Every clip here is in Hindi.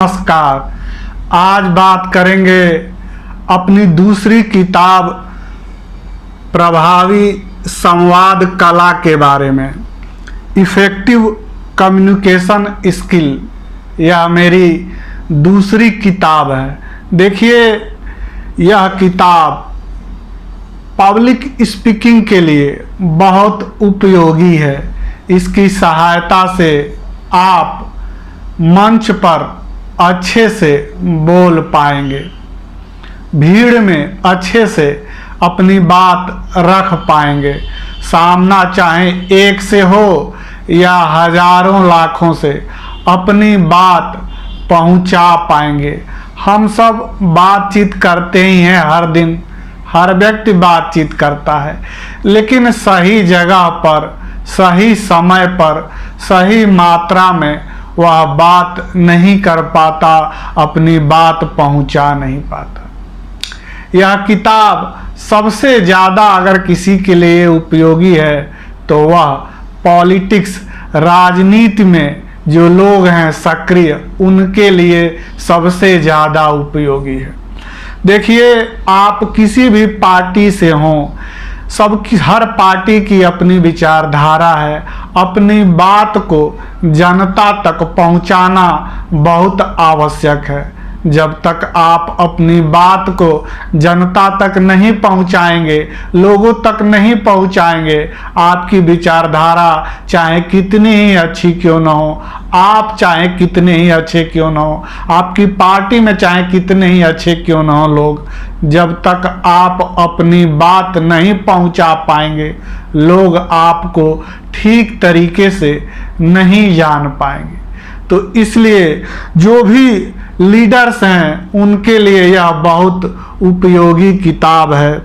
नमस्कार। आज बात करेंगे अपनी दूसरी किताब प्रभावी संवाद कला के बारे में। इफेक्टिव कम्युनिकेशन स्किल, यह मेरी दूसरी किताब है। देखिए, यह किताब पब्लिक स्पीकिंग के लिए बहुत उपयोगी है। इसकी सहायता से आप मंच पर अच्छे से बोल पाएंगे, भीड़ में अच्छे से अपनी बात रख पाएंगे। सामना चाहे एक से हो या हजारों लाखों से, अपनी बात पहुंचा पाएंगे। हम सब बातचीत करते ही हैं, हर दिन हर व्यक्ति बातचीत करता है, लेकिन सही जगह पर, सही समय पर, सही मात्रा में वह बात नहीं कर पाता, अपनी बात पहुंचा नहीं पाता। यह किताब सबसे ज़्यादा अगर किसी के लिए उपयोगी है तो वह पॉलिटिक्स, राजनीति में जो लोग हैं सक्रिय, उनके लिए सबसे ज़्यादा उपयोगी है। देखिए, आप किसी भी पार्टी से हों, हर पार्टी की अपनी विचारधारा है। अपनी बात को जनता तक पहुंचाना बहुत आवश्यक है। जब तक आप अपनी बात को जनता तक नहीं पहुंचाएंगे, लोगों तक नहीं पहुंचाएंगे, आपकी विचारधारा चाहे कितनी ही अच्छी क्यों न हो, आप चाहे कितने ही अच्छे क्यों न हो, आपकी पार्टी में चाहे कितने ही अच्छे क्यों न हो लोग, जब तक आप अपनी बात नहीं पहुंचा पाएंगे, लोग आपको ठीक तरीके से नहीं जान पाएंगे। तो इसलिए जो भी लीडर्स हैं उनके लिए यह बहुत उपयोगी किताब है।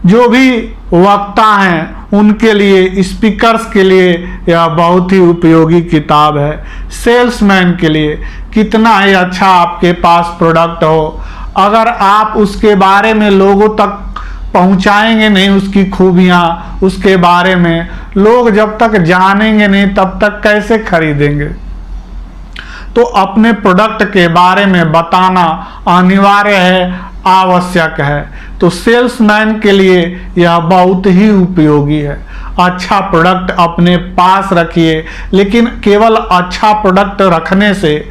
जो भी वक्ता हैं उनके लिए, स्पीकर्स के लिए यह बहुत ही उपयोगी किताब है। सेल्समैन के लिए, कितना ही अच्छा आपके पास प्रोडक्ट हो, अगर आप उसके बारे में लोगों तक पहुंचाएंगे नहीं, उसकी खूबियां, उसके बारे में लोग जब तक जानेंगे नहीं तब तक कैसे खरीदेंगे। तो अपने प्रोडक्ट के बारे में बताना अनिवार्य है, आवश्यक है। तो सेल्समैन के लिए यह बहुत ही उपयोगी है। अच्छा प्रोडक्ट अपने पास रखिए, लेकिन केवल अच्छा प्रोडक्ट रखने से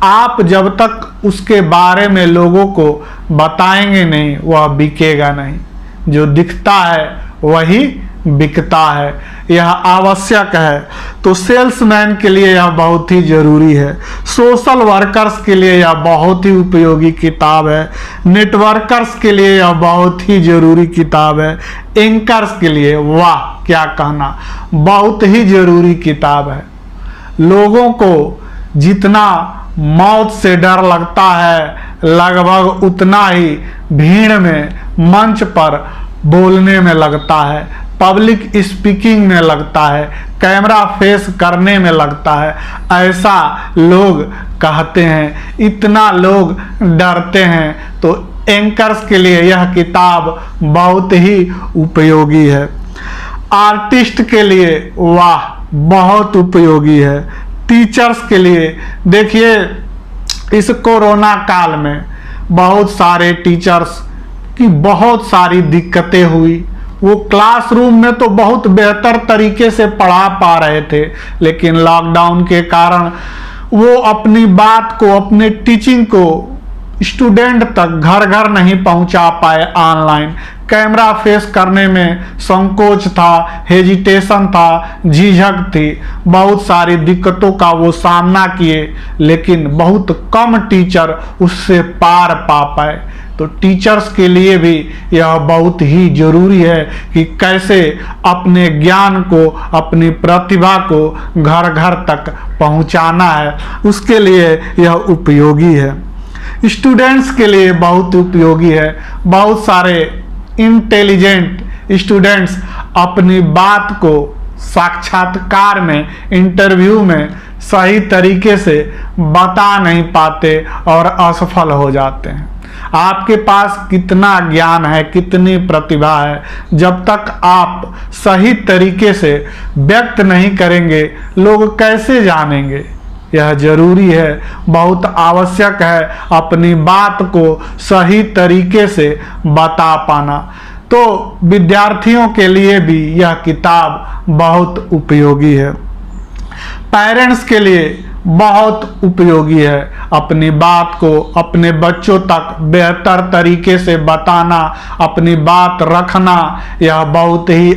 आप जब तक उसके बारे में लोगों को बताएंगे नहीं, वह बिकेगा नहीं। जो दिखता है वही बिकता है, यह आवश्यक है। तो सेल्समैन के लिए यह बहुत ही जरूरी है। सोशल वर्कर्स के लिए यह बहुत ही उपयोगी किताब है। नेटवर्कर्स के लिए यह बहुत ही जरूरी किताब है। एंकर्स के लिए, वाह क्या कहना, बहुत ही जरूरी किताब है। लोगों को जितना मौत से डर लगता है, लगभग उतना ही भीड़ में, मंच पर बोलने में लगता है, पब्लिक स्पीकिंग में लगता है, कैमरा फेस करने में लगता है। ऐसा लोग कहते हैं, इतना लोग डरते हैं। तो एंकर्स के लिए यह किताब बहुत ही उपयोगी है। आर्टिस्ट के लिए, वाह बहुत उपयोगी है। टीचर्स के लिए, देखिए इस कोरोना काल में बहुत सारे टीचर्स की बहुत सारी दिक्कतें हुई। वो क्लासरूम में तो बहुत बेहतर तरीके से पढ़ा पा रहे थे, लेकिन लॉकडाउन के कारण वो अपनी बात को, अपने टीचिंग को स्टूडेंट तक घर घर नहीं पहुंचा पाए। ऑनलाइन कैमरा फेस करने में संकोच था, हेजिटेशन था, झिझक थी, बहुत सारी दिक्कतों का वो सामना किए, लेकिन बहुत कम टीचर उससे पार पा पाए। तो टीचर्स के लिए भी यह बहुत ही जरूरी है कि कैसे अपने ज्ञान को, अपनी प्रतिभा को घर घर तक पहुंचाना है, उसके लिए यह उपयोगी है। स्टूडेंट्स के लिए बहुत उपयोगी है। बहुत सारे इंटेलिजेंट स्टूडेंट्स अपनी बात को साक्षात्कार में, इंटरव्यू में सही तरीके से बता नहीं पाते और असफल हो जाते हैं। आपके पास कितना ज्ञान है, कितनी प्रतिभा है, जब तक आप सही तरीके से व्यक्त नहीं करेंगे, लोग कैसे जानेंगे। यह जरूरी है, बहुत आवश्यक है अपनी बात को सही तरीके से बता पाना। तो विद्यार्थियों के लिए भी यह किताब बहुत उपयोगी है, पेरेंट्स के लिए बहुत उपयोगी है। अपनी बात को अपने बच्चों तक बेहतर तरीके से बताना, अपनी बात रखना, यह बहुत ही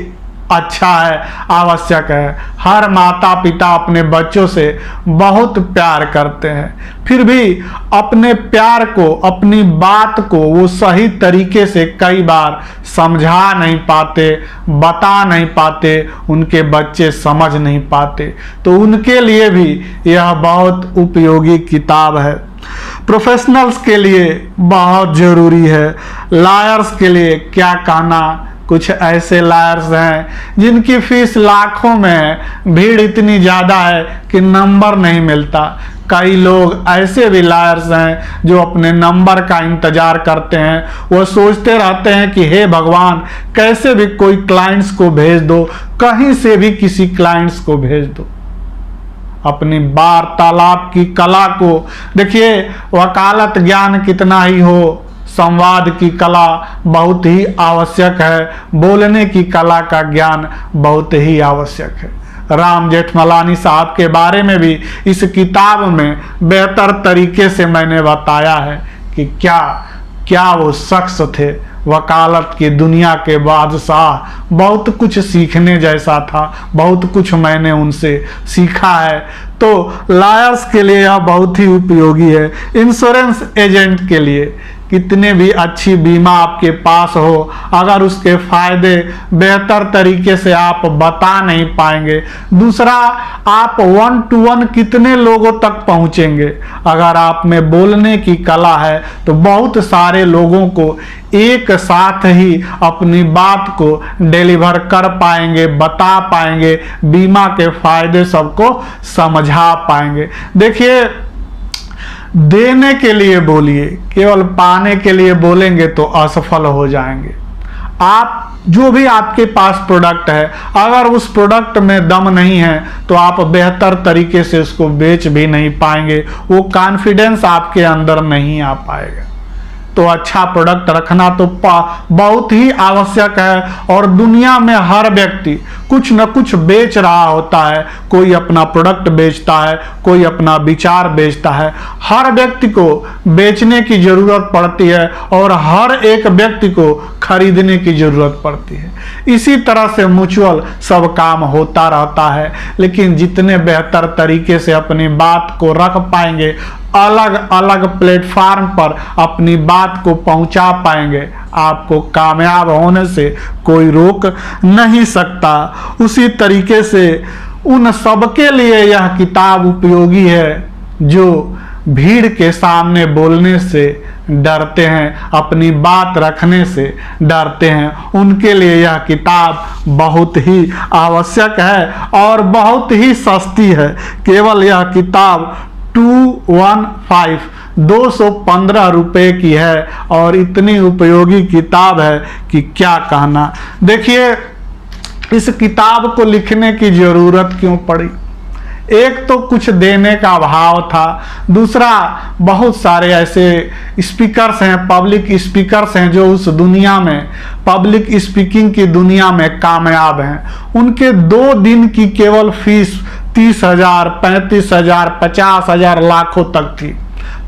अच्छा है, आवश्यक है। हर माता पिता अपने बच्चों से बहुत प्यार करते हैं, फिर भी अपने प्यार को, अपनी बात को वो सही तरीके से कई बार समझा नहीं पाते, बता नहीं पाते, उनके बच्चे समझ नहीं पाते। तो उनके लिए भी यह बहुत उपयोगी किताब है। प्रोफेशनल्स के लिए बहुत ज़रूरी है। लायर्स के लिए क्या कहना, कुछ ऐसे लायर्स हैं जिनकी फीस लाखों में है, भीड़ इतनी ज़्यादा है कि नंबर नहीं मिलता। कई लोग ऐसे भी लायर्स हैं जो अपने नंबर का इंतजार करते हैं, वो सोचते रहते हैं कि हे भगवान कैसे भी कोई क्लाइंट्स को भेज दो, कहीं से भी किसी क्लाइंट्स को भेज दो। अपनी वार्तालाप की कला को देखिए, वकालत ज्ञान कितना ही हो, संवाद की कला बहुत ही आवश्यक है, बोलने की कला का ज्ञान बहुत ही आवश्यक है। राम जेठमलानी साहब के बारे में भी इस किताब में बेहतर तरीके से मैंने बताया है कि क्या वो शख्स थे, वकालत की दुनिया के बादशाह। बहुत कुछ सीखने जैसा था, बहुत कुछ मैंने उनसे सीखा है। तो लायर्स के लिए यह बहुत ही उपयोगी है। इंश्योरेंस एजेंट के लिए कितने भी अच्छी बीमा आपके पास हो, अगर उसके फायदे बेहतर तरीके से आप बता नहीं पाएंगे, दूसरा आप 1 to 1 कितने लोगों तक पहुंचेंगे। अगर आप में बोलने की कला है तो बहुत सारे लोगों को एक साथ ही अपनी बात को डिलीवर कर पाएंगे, बता पाएंगे, बीमा के फायदे सबको समझा पाएंगे। देखिए, देने के लिए बोलिए, केवल पाने के लिए बोलेंगे तो असफल हो जाएंगे। आप जो भी आपके पास प्रोडक्ट है, अगर उस प्रोडक्ट में दम नहीं है तो आप बेहतर तरीके से उसको बेच भी नहीं पाएंगे, वो कॉन्फिडेंस आपके अंदर नहीं आ पाएगा। तो अच्छा प्रोडक्ट रखना तो बहुत ही आवश्यक है। और दुनिया में हर व्यक्ति कुछ न कुछ बेच रहा होता है, कोई अपना प्रोडक्ट बेचता है, कोई अपना विचार बेचता है। हर व्यक्ति को बेचने की जरूरत पड़ती है और हर एक व्यक्ति को खरीदने की जरूरत पड़ती है। इसी तरह से म्यूचुअल सब काम होता रहता है, लेकिन जितने बेहतर तरीके से अपनी बात को रख पाएंगे, अलग अलग प्लेटफार्म पर अपनी बात को पहुंचा पाएंगे, आपको कामयाब होने से कोई रोक नहीं सकता। उसी तरीके से उन सबके लिए यह किताब उपयोगी है जो भीड़ के सामने बोलने से डरते हैं, अपनी बात रखने से डरते हैं। उनके लिए यह किताब बहुत ही आवश्यक है और बहुत ही सस्ती है। केवल यह किताब 215 रुपए की है और इतनी उपयोगी किताब है कि क्या कहना। देखिए, इस किताब को लिखने की जरूरत क्यों पड़ी? एक तो कुछ देने का भाव था, दूसरा बहुत सारे ऐसे स्पीकर्स हैं, पब्लिक स्पीकर्स हैं जो उस दुनिया में, पब्लिक स्पीकिंग की दुनिया में कामयाब हैं। उनके 2 दिन की केवल फीस 30,000, 35,000, 50,000, लाखों तक थी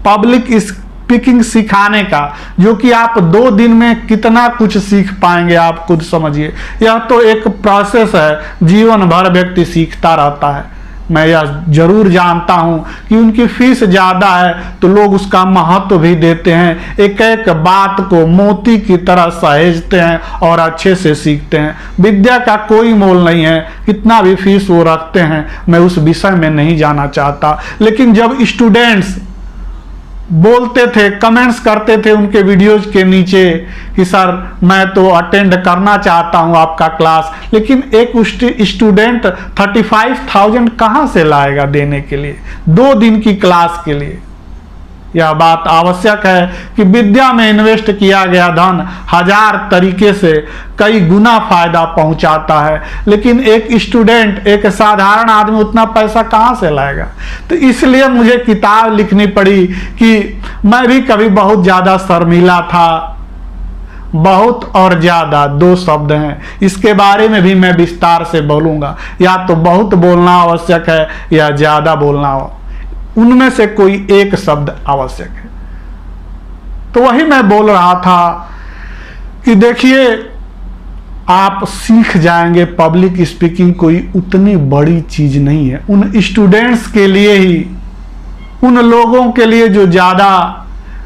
पब्लिक स्पीकिंग सिखाने का, जो कि आप 2 दिन में कितना कुछ सीख पाएंगे आप खुद समझिए। यह तो एक प्रोसेस है, जीवन भर व्यक्ति सीखता रहता है। मैं यह जरूर जानता हूं कि उनकी फीस ज़्यादा है तो लोग उसका महत्व भी देते हैं, एक एक बात को मोती की तरह सहेजते हैं और अच्छे से सीखते हैं। विद्या का कोई मोल नहीं है, कितना भी फीस वो रखते हैं, मैं उस विषय में नहीं जाना चाहता। लेकिन जब स्टूडेंट्स बोलते थे, कमेंट्स करते थे उनके वीडियोज के नीचे कि सर मैं तो अटेंड करना चाहता हूं आपका क्लास, लेकिन एक स्टूडेंट 35,000 कहां से लाएगा देने के लिए 2 दिन की क्लास के लिए? यह बात आवश्यक है कि विद्या में इन्वेस्ट किया गया धन 1000 तरीके से कई गुना फायदा पहुंचाता है, लेकिन एक स्टूडेंट, एक साधारण आदमी उतना पैसा कहां से लाएगा। तो इसलिए मुझे किताब लिखनी पड़ी कि मैं भी कभी बहुत ज़्यादा शर्मीला था। बहुत और ज़्यादा 2 शब्द हैं, इसके बारे में भी मैं विस्तार से बोलूँगा। या तो बहुत बोलना आवश्यक है या ज़्यादा बोलना, उनमें से कोई एक शब्द आवश्यक है। तो वही मैं बोल रहा था कि देखिए, आप सीख जाएंगे। पब्लिक स्पीकिंग कोई उतनी बड़ी चीज़ नहीं है। उन स्टूडेंट्स के लिए ही, उन लोगों के लिए जो ज़्यादा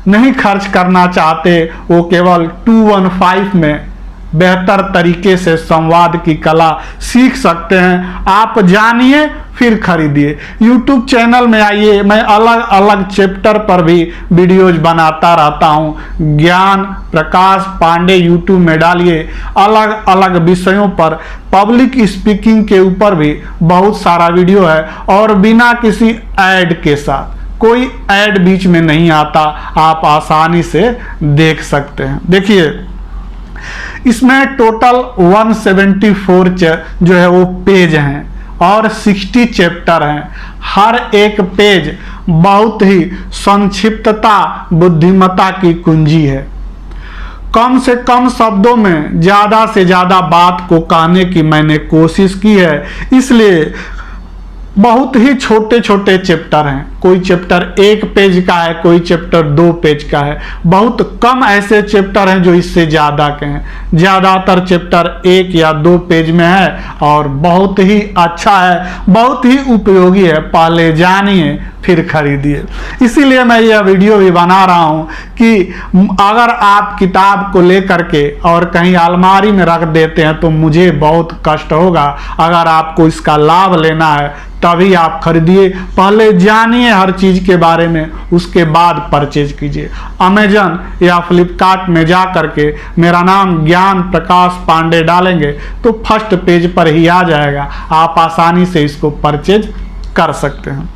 नहीं खर्च करना चाहते, वो केवल 215 में बेहतर तरीके से संवाद की कला सीख सकते हैं। आप जानिए फिर खरीदिए। YouTube चैनल में आइए, मैं अलग अलग चैप्टर पर भी वीडियोज बनाता रहता हूँ। ज्ञान प्रकाश पांडे YouTube में डालिए, अलग अलग विषयों पर पब्लिक स्पीकिंग के ऊपर भी बहुत सारा वीडियो है, और बिना किसी ऐड के साथ, कोई ऐड बीच में नहीं आता, आप आसानी से देख सकते हैं। देखिए, इसमें टोटल 174 जो है वो पेज हैं और 60 चैप्टर हैं। हर एक पेज बहुत ही संक्षिप्तता बुद्धिमत्ता की कुंजी है। कम से कम शब्दों में ज़्यादा से ज़्यादा बात को कहने की मैंने कोशिश की है, इसलिए बहुत ही छोटे छोटे चैप्टर हैं। कोई चैप्टर 1 पेज का है, कोई चैप्टर 2 पेज का है। बहुत कम ऐसे चैप्टर हैं जो इससे ज़्यादा के हैं। ज़्यादातर चैप्टर 1 या 2 पेज में है और बहुत ही अच्छा है, बहुत ही उपयोगी है। पहले जानिए फिर खरीदिए। इसीलिए मैं यह वीडियो भी बना रहा हूँ कि अगर आप किताब को लेकर के और कहीं अलमारी में रख देते हैं तो मुझे बहुत कष्ट होगा। अगर आपको इसका लाभ लेना है तभी आप खरीदिए। पहले जानिए हर चीज़ के बारे में, उसके बाद परचेज कीजिए। अमेजन या फ्लिपकार्ट में जा करके मेरा नाम ज्ञान प्रकाश पांडे डालेंगे तो फर्स्ट पेज पर ही आ जाएगा। आप आसानी से इसको परचेज कर सकते हैं।